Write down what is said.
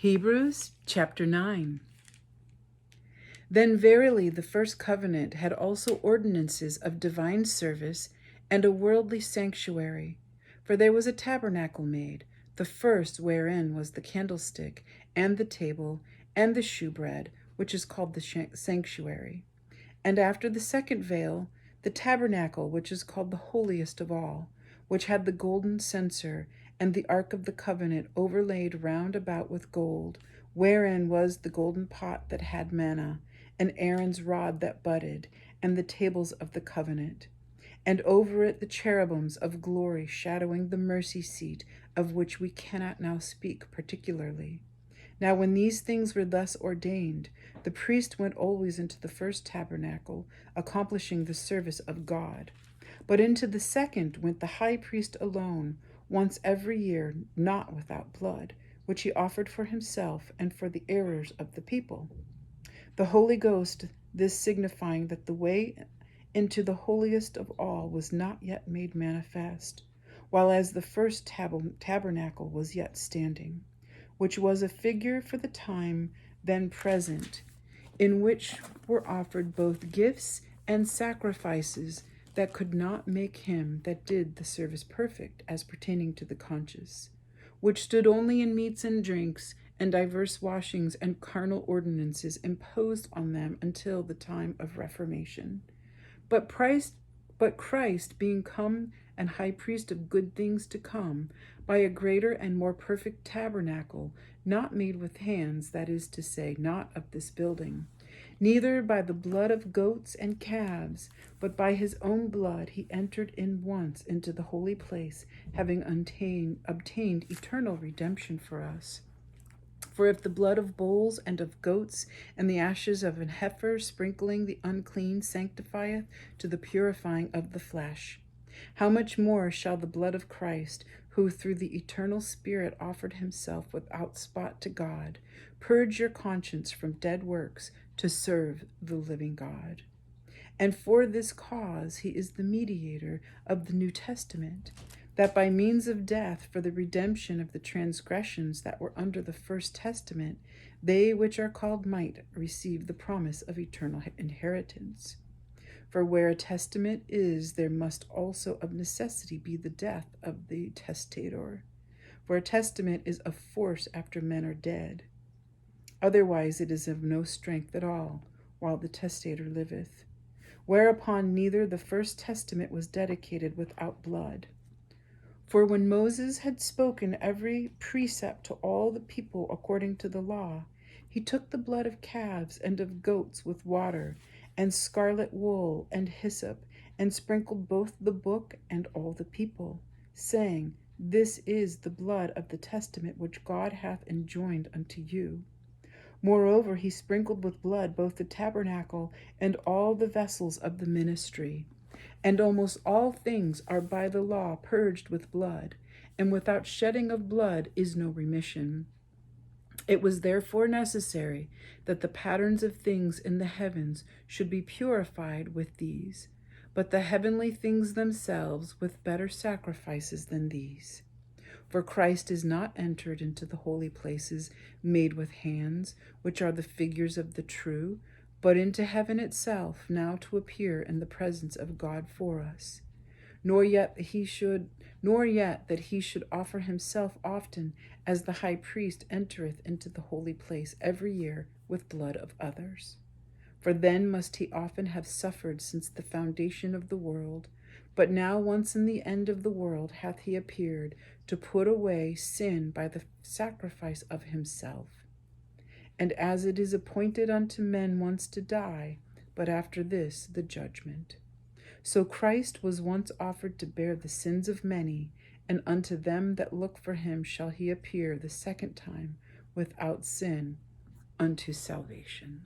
Hebrews chapter 9. Then verily the first covenant had also ordinances of divine service and a worldly sanctuary. For there was a tabernacle made, the first wherein was the candlestick, and the table, and the shewbread, which is called the sanctuary. And after the second veil, the tabernacle, which is called the holiest of all, which had the golden censer, and the ark of the covenant overlaid round about with gold, wherein was the golden pot that had manna, and Aaron's rod that budded, and the tables of the covenant. And over it the cherubims of glory shadowing the mercy seat, of which we cannot now speak particularly. Now when these things were thus ordained, the priest went always into the first tabernacle, accomplishing the service of God. But into the second went the high priest alone, once every year, not without blood, which he offered for himself and for the errors of the people. The Holy Ghost, this signifying that the way into the holiest of all was not yet made manifest, while as the first tabernacle was yet standing, which was a figure for the time then present, in which were offered both gifts and sacrifices that could not make him that did the service perfect as pertaining to the conscience, which stood only in meats and drinks, and divers washings and carnal ordinances imposed on them until the time of Reformation. But Christ being come and high priest of good things to come, by a greater and more perfect tabernacle, not made with hands, that is to say, not of this building, neither by the blood of goats and calves, but by his own blood he entered in once into the holy place, having obtained eternal redemption for us. For if the blood of bulls and of goats and the ashes of an heifer sprinkling the unclean sanctifieth to the purifying of the flesh, how much more shall the blood of Christ, who through the eternal Spirit offered himself without spot to God, purge your conscience from dead works to serve the living God? And for this cause he is the mediator of the New Testament, that by means of death for the redemption of the transgressions that were under the first testament, they which are called might receive the promise of eternal inheritance. For where a testament is, there must also of necessity be the death of the testator. For a testament is of force after men are dead. Otherwise it is of no strength at all, while the testator liveth. Whereupon neither the first testament was dedicated without blood. For when Moses had spoken every precept to all the people according to the law, he took the blood of calves and of goats with water, and scarlet wool, and hyssop, and sprinkled both the book and all the people, saying, This is the blood of the testament which God hath enjoined unto you. Moreover, he sprinkled with blood both the tabernacle and all the vessels of the ministry. And almost all things are by the law purged with blood, and without shedding of blood is no remission. It was therefore necessary that the patterns of things in the heavens should be purified with these, but the heavenly things themselves with better sacrifices than these. For Christ is not entered into the holy places made with hands, which are the figures of the true, but into heaven itself, now to appear in the presence of God for us. Nor yet that he should offer himself often, as the high priest entereth into the holy place every year with blood of others. For then must he often have suffered since the foundation of the world. But now once in the end of the world hath he appeared, to put away sin by the sacrifice of himself. And as it is appointed unto men once to die, but after this the judgment. So Christ was once offered to bear the sins of many, and unto them that look for him shall he appear the second time without sin unto salvation.